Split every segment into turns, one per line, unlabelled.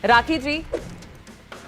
राखी जी,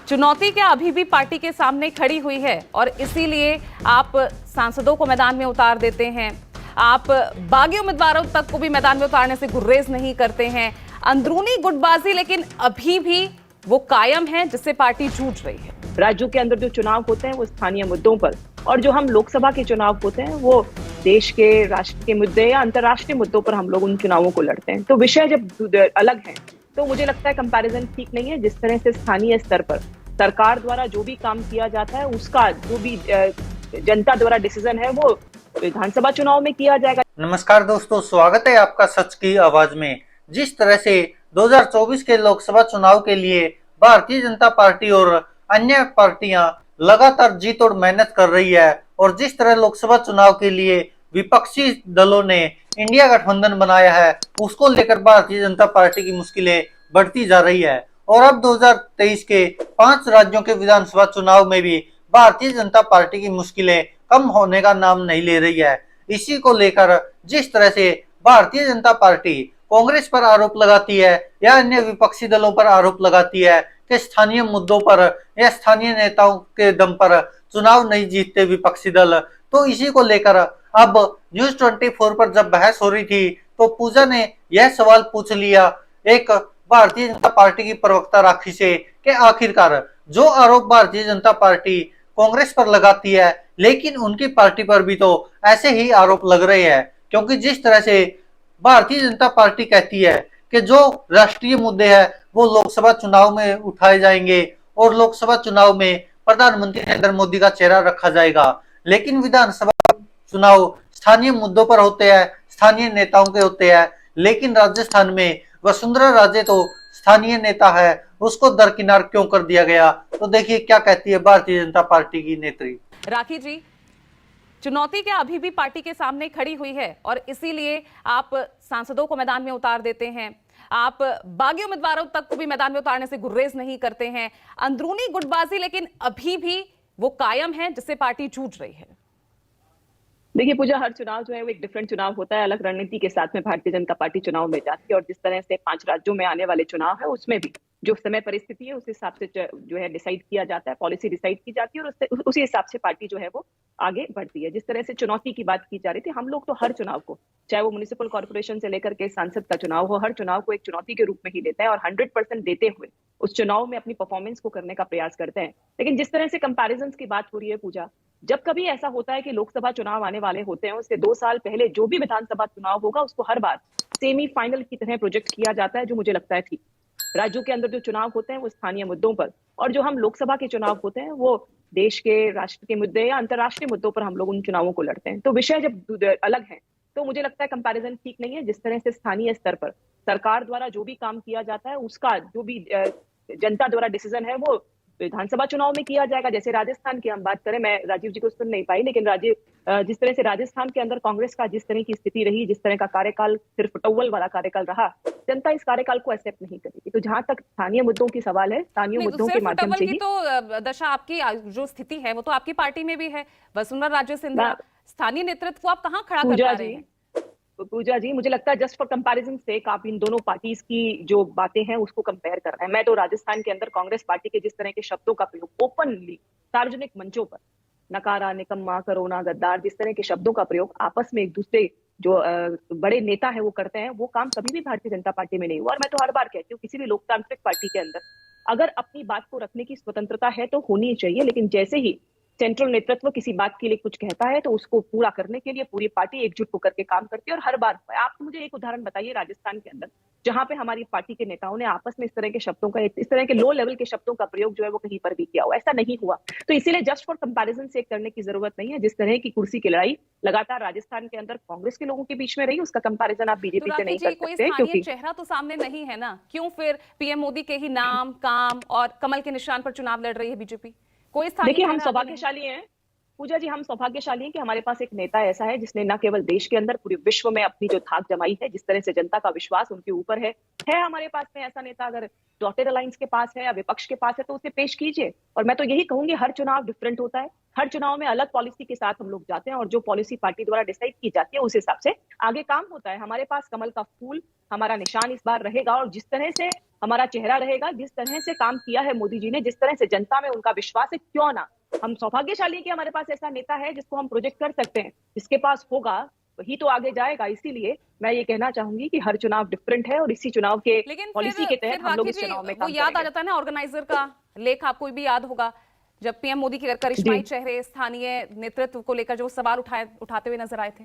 चुनौती क्या अभी भी पार्टी के सामने खड़ी हुई है और इसीलिए आप सांसदों को मैदान में उतार देते हैं, आप बागी उम्मीदवारों तक को भी मैदान में उतारने से गुर्रेज नहीं करते हैं। अंदरूनी गुटबाजी लेकिन अभी भी वो कायम है जिससे पार्टी जूझ रही है।
राज्यों के अंदर जो चुनाव होते हैं वो स्थानीय मुद्दों पर, और जो हम लोकसभा के चुनाव होते हैं वो देश के, राष्ट्र के मुद्दे या अंतर्राष्ट्रीय मुद्दों पर हम लोग उन चुनावों को लड़ते हैं। तो विषय जब अलग है तो मुझे लगता है कंपैरिजन ठीक नहीं है। जिस तरह से स्थानीय स्तर पर सरकार द्वारा जो भी काम किया जाता है उसका जो भी जनता द्वारा डिसीजन है वो विधानसभा चुनाव में किया जाएगा।
नमस्कार दोस्तों, स्वागत है आपका सच की आवाज में। जिस तरह से 2024 के लोकसभा चुनाव के लिए भारतीय जनता पार्टी और अन्य पार्टियां लगातार जी तोड़ मेहनत कर रही है और जिस तरह लोकसभा चुनाव के लिए विपक्षी दलों ने इंडिया गठबंधन बनाया है, उसको लेकर भारतीय जनता पार्टी की मुश्किलें बढ़ती जा रही है। और अब 2023 के 5 राज्यों के विधानसभा चुनाव में भी भारतीय जनता पार्टी की मुश्किलें कम होने का नाम नहीं ले रही है। इसी को लेकर जिस तरह से भारतीय जनता पार्टी कांग्रेस पर आरोप लगाती है या अन्य विपक्षी दलों पर आरोप लगाती है कि स्थानीय मुद्दों पर या स्थानीय नेताओं के दम पर चुनाव नहीं जीतते विपक्षी दल, तो इसी को लेकर अब न्यूज 24 पर जब बहस हो रही थी तो पूजा ने यह सवाल पूछ लिया एक भारतीय जनता पार्टी की प्रवक्ता राखी से कि आखिरकार जो आरोप भारतीय जनता पार्टी कांग्रेस पर लगाती है, लेकिन उनकी पार्टी पर भी तो ऐसे ही आरोप लग रहे हैं। क्योंकि जिस तरह से भारतीय जनता पार्टी कहती है कि जो राष्ट्रीय मुद्दे हैं वो लोकसभा चुनाव में उठाए जाएंगे और लोकसभा चुनाव में प्रधानमंत्री नरेंद्र मोदी का चेहरा रखा जाएगा, लेकिन विधानसभा चुनाव स्थानीय मुद्दों पर होते हैं, स्थानीय नेताओं के होते हैं। लेकिन राजस्थान में वसुंधरा राजे तो स्थानीय नेता है, उसको दरकिनार क्यों कर दिया गया? तो देखिए क्या कहती है भारतीय जनता पार्टी की नेत्री।
राखी जी, चुनौती क्या अभी भी पार्टी के सामने खड़ी हुई है और इसीलिए आप सांसदों को मैदान में उतार देते हैं, आप बागी उम्मीदवारों तक को भी मैदान में उतारने से गुर्रेज नहीं करते हैं। अंदरूनी गुटबाजी लेकिन अभी भी वो कायम है जिससे पार्टी जूझ रही है।
देखिए पूजा, हर चुनाव जो है वो एक डिफरेंट चुनाव होता है, अलग रणनीति के साथ में भारतीय जनता पार्टी चुनाव में जाती है। और जिस तरह से 5 राज्यों में आने वाले चुनाव है उसमें भी जो समय परिस्थिति है उस हिसाब से जो है डिसाइड किया जाता है, पॉलिसी डिसाइड की जाती है और उसी हिसाब से पार्टी जो है वो आगे बढ़ती है। जिस तरह से चुनौती की बात की जा रही थी, हम लोग तो हर चुनाव को, चाहे वो म्युनिसिपल कॉर्पोरेशन से लेकर के सांसद का चुनाव हो, हर चुनाव को एक चुनौती के रूप में ही लेते हैं और 100% देते हुए उस चुनाव में अपनी परफॉर्मेंस को करने का प्रयास करते हैं। लेकिन जिस तरह से कंपैरिजन की बात हो रही है पूजा, जब कभी ऐसा होता है कि लोकसभा चुनाव आने वाले होते हैं उससे 2 साल पहले जो भी विधानसभा चुनाव होगा उसको हर बार सेमीफाइनल की तरह प्रोजेक्ट किया जाता है, जो मुझे लगता है ठीक। राज्यों के अंदर जो चुनाव होते हैं वो स्थानीय मुद्दों पर, और जो हम लोकसभा के चुनाव होते हैं वो देश के, राष्ट्र के मुद्दे या अंतर्राष्ट्रीय मुद्दों पर हम लोग उन चुनावों को लड़ते हैं। तो विषय जब अलग है तो मुझे लगता है कंपैरिजन ठीक नहीं है। जिस तरह से स्थानीय स्तर पर सरकार द्वारा जो भी काम किया जाता है उसका जो भी जनता द्वारा डिसीजन है वो विधानसभा चुनाव में किया जाएगा। जैसे राजस्थान की हम बात करें, मैं राजीव जी को सुन नहीं पाई, लेकिन जिस तरह से राजस्थान के अंदर कांग्रेस का जिस तरह की स्थिति रही, जिस तरह का कार्यकाल सिर्फ टोवल वाला कार्यकाल रहा, जनता इस कार्यकाल को एक्सेप्ट नहीं करेगी। तो जहां तक स्थानीय मुद्दों की सवाल है, स्थानीय मुद्दों के माध्यम से ही
तो दशा आपकी जो स्थिति है वो तो आपकी पार्टी में भी है। वसुंधरा राजे सिंधिया, स्थानीय नेतृत्व आप कहाँ खड़ा कर पा रहे हैं?
पूजा जी, मुझे लगता है जस्ट फॉर कंपैरिजन से आप इन दोनों पार्टीज की जो बातें हैं उसको कंपेयर कर रहे हैं। मैं तो राजस्थान के अंदर कांग्रेस पार्टी के जिस तरह के शब्दों का प्रयोग ओपनली सार्वजनिक मंचों पर, नकारा, निकम्मा, करोना, गद्दार, जिस तरह के शब्दों का प्रयोग आपस में एक दूसरे जो बड़े नेता है वो करते हैं, वो काम कभी भी भारतीय जनता पार्टी में नहीं हुआ। और मैं तो हर बार कहती हूँ किसी भी लोकतांत्रिक पार्टी के अंदर अगर अपनी बात को रखने की स्वतंत्रता है तो होनी चाहिए, लेकिन जैसे ही सेंट्रल नेतृत्व किसी बात के लिए कुछ कहता है तो उसको पूरा करने के लिए पूरी पार्टी एकजुट होकर के काम करती है। और हर बार आप मुझे एक उदाहरण बताइए राजस्थान के अंदर जहां पे हमारी पार्टी के नेताओं ने आपस में इस तरह के शब्दों का, इस तरह के लो लेवल के शब्दों का प्रयोग जो है वो कहीं पर भी किया हो, ऐसा नहीं हुआ। तो इसीलिए जस्ट फॉर कंपैरिजन से करने की जरूरत नहीं है। जिस तरह की कुर्सी की लड़ाई लगातार राजस्थान के अंदर कांग्रेस के लोगों के बीच में रही, उसका कंपैरिजन आप बीजेपी से नहीं कर सकते,
क्योंकि चेहरा तो सामने नहीं है ना। क्यों फिर पीएम मोदी के ही नाम, काम और कमल के निशान पर चुनाव लड़ रही है बीजेपी? कोई
देखिए हम सौभाग्यशाली हैं, पूजा जी, हम सौभाग्यशाली हैं कि हमारे पास एक नेता ऐसा है जिसने न केवल देश के अंदर पूरे विश्व में अपनी जो धाक जमाई है, जिस तरह से जनता का विश्वास उनके ऊपर है हमारे पास में ऐसा नेता अगर डॉटेड अलायंस के पास है या विपक्ष के पास है तो उसे पेश कीजिए। और मैं तो यही कहूंगी, हर चुनाव डिफरेंट होता है, हर चुनाव में अलग पॉलिसी के साथ हम लोग जाते हैं और जो पॉलिसी पार्टी द्वारा डिसाइड की जाती है उस हिसाब से आगे काम होता है। हमारे पास कमल का फूल हमारा निशान इस बार रहेगा और जिस तरह से हमारा चेहरा रहेगा, जिस तरह से काम किया है मोदी जी ने, जिस तरह से जनता में उनका विश्वास है, क्यों ना हम सौभाग्यशाली कि हमारे पास ऐसा नेता है जिसको हम प्रोजेक्ट कर सकते हैं। जिसके पास होगा वही तो आगे जाएगा। इसीलिए मैं ये कहना चाहूंगी कि हर चुनाव डिफरेंट है और इसी चुनाव के
लेकिन
पॉलिसी के तहत हम लोग इस
राखी जी,
चुनाव में
वो
काम
याद आ
करेंगे।
जाता है ना ऑर्गेनाइजर का लेख, आपको भी याद होगा जब पीएम मोदी के करिश्माई चेहरे स्थानीय नेतृत्व को लेकर जो सवाल उठाते हुए नजर आए थे,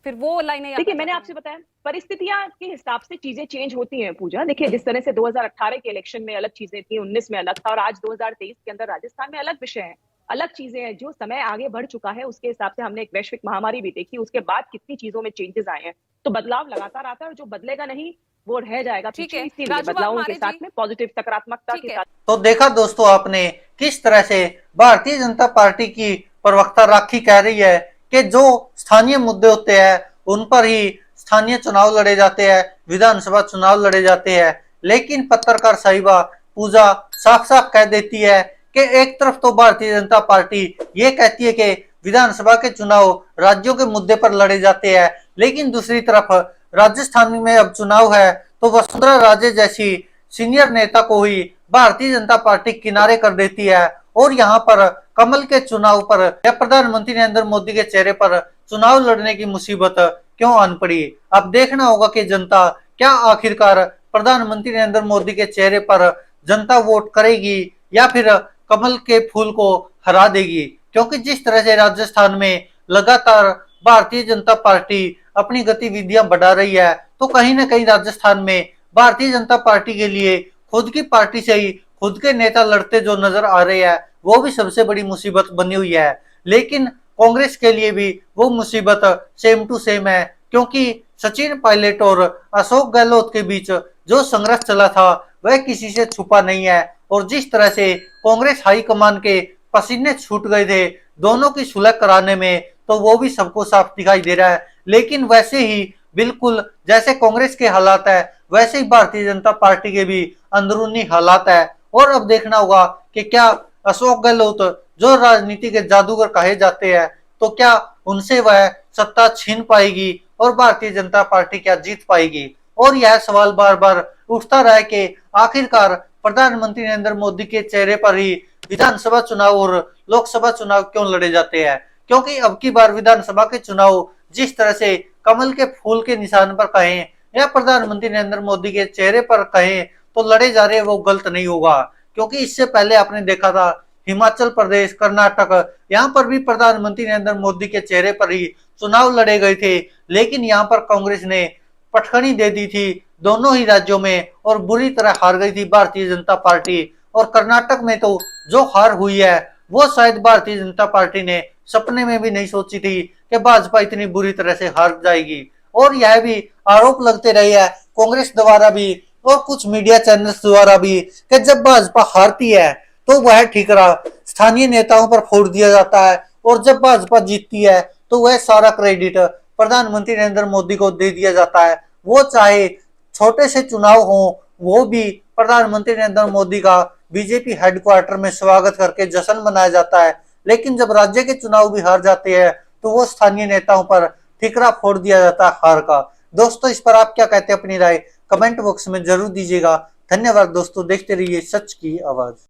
फिर वो लाइनें याद
देखिए,
आ
मैंने
जाती
आपसे बताया परिस्थितियां के हिसाब से चीजें चेंज होती हैं पूजा। देखिए, जिस तरह से 2018 के इलेक्शन में अलग चीजें थी, 19 में अलग था और आज 2023 के अंदर राजस्थान में अलग विषय है, अलग चीजें हैं। जो समय आगे बढ़ चुका है उसके हिसाब से हमने एक वैश्विक महामारी भी देखी, उसके बाद कितनी चीजों में चेंजेस आए हैं। तो बदलाव लगातार आता है और जो बदलेगा नहीं वो रह जाएगा
ठीक
पीछे।
है,
इसीलिए
राजू
बदलावों
बाबू
के
मारे
साथ
जी।
में पॉजिटिव सकारात्मकता
ठीक
के
है।
साथ।
तो देखा दोस्तों आपने किस तरह से भारतीय जनता पार्टी की प्रवक्ता राखी कह रही है कि जो स्थानीय मुद्दे होते हैं उन पर ही स्थानीय चुनाव लड़े जाते हैं, विधानसभा चुनाव लड़े जाते हैं। लेकिन पत्रकार साहिबा पूजा साफ साफ कह देती है कि एक तरफ तो भारतीय जनता पार्टी ये कहती है कि विधानसभा के चुनाव राज्यों के मुद्दे पर लड़े जाते हैं, लेकिन दूसरी तरफ राजस्थान में अब चुनाव है तो वसुंधरा राजे जैसी सीनियर नेता को ही भारतीय जनता पार्टी किनारे कर देती है और यहाँ पर कमल के चुनाव पर या प्रधानमंत्री नरेंद्र मोदी के चेहरे पर चुनाव लड़ने की मुसीबत क्यों आन पड़ी। अब देखना होगा कि जनता क्या आखिरकार प्रधानमंत्री नरेंद्र मोदी के चेहरे पर जनता वोट करेगी या फिर कमल के फूल को हरा देगी। क्योंकि जिस तरह से राजस्थान में लगातार भारतीय जनता पार्टी अपनी गतिविधियां बढ़ा रही है तो कहीं ना कहीं राजस्थान में भारतीय जनता पार्टी के लिए खुद की पार्टी से ही खुद के नेता लड़ते जो नजर आ रहे हैं वो भी सबसे बड़ी मुसीबत बनी हुई है। लेकिन कांग्रेस के लिए भी वो मुसीबत सेम टू सेम है, क्योंकि सचिन पायलट और अशोक गहलोत के बीच जो संघर्ष चला था वह किसी से छुपा नहीं है और जिस तरह से कांग्रेस हाईकमान के पसीने छूट गए थे दोनों की सुलह कराने में, तो वो भी सबको साफ दिखाई दे रहा है। लेकिन वैसे ही बिल्कुल जैसे कांग्रेस के हालात है वैसे ही भारतीय जनता पार्टी के भी अंदरूनी हालात है और अब देखना होगा कि क्या अशोक गहलोत जो राजनीति के जादूगर कहे जाते हैं तो क्या उनसे वह सत्ता छीन पाएगी और भारतीय जनता पार्टी क्या जीत पाएगी। और यह सवाल बार बार उठता रहा कि आखिरकार प्रधानमंत्री नरेंद्र मोदी के चेहरे पर ही विधानसभा चुनाव और लोकसभा चुनाव क्यों लड़े जाते हैं। क्योंकि अब की बार विधानसभा के चुनाव जिस तरह से कमल के फूल के निशान पर कहें या प्रधानमंत्री नरेंद्र मोदी के चेहरे पर कहें तो लड़े जा रहे वो गलत नहीं होगा। क्योंकि इससे पहले आपने देखा था हिमाचल प्रदेश, कर्नाटक, यहाँ पर भी प्रधानमंत्री नरेंद्र मोदी के चेहरे पर ही चुनाव लड़े गए थे, लेकिन यहाँ पर कांग्रेस ने पटखनी दे दी थी दोनों ही राज्यों में और बुरी तरह हार गई थी भारतीय जनता पार्टी। और कर्नाटक में तो जो हार हुई है वो शायद भारतीय जनता पार्टी ने सपने में भी नहीं सोची थी कि भाजपा इतनी बुरी तरह से हार जाएगी। और यह भी आरोप लगते रहे है कांग्रेस द्वारा भी और कुछ मीडिया चैनल्स द्वारा भी कि जब भाजपा हारती है तो वह ठीकरा स्थानीय नेताओं पर फोड़ दिया जाता है और जब भाजपा जीतती है तो वह सारा क्रेडिट प्रधानमंत्री नरेंद्र मोदी को दे दिया जाता है। वो चाहे छोटे से चुनाव हो वो भी प्रधानमंत्री नरेंद्र मोदी का बीजेपी हेडक्वार्टर में स्वागत करके जश्न मनाया जाता है। लेकिन जब राज्य के चुनाव भी हार जाते हैं तो वो स्थानीय नेताओं पर ठिकरा फोड़ दिया जाता है हार का। दोस्तों इस पर आप क्या कहते हैं, अपनी राय कमेंट बॉक्स में जरूर दीजिएगा। धन्यवाद दोस्तों, देखते रहिए सच की आवाज।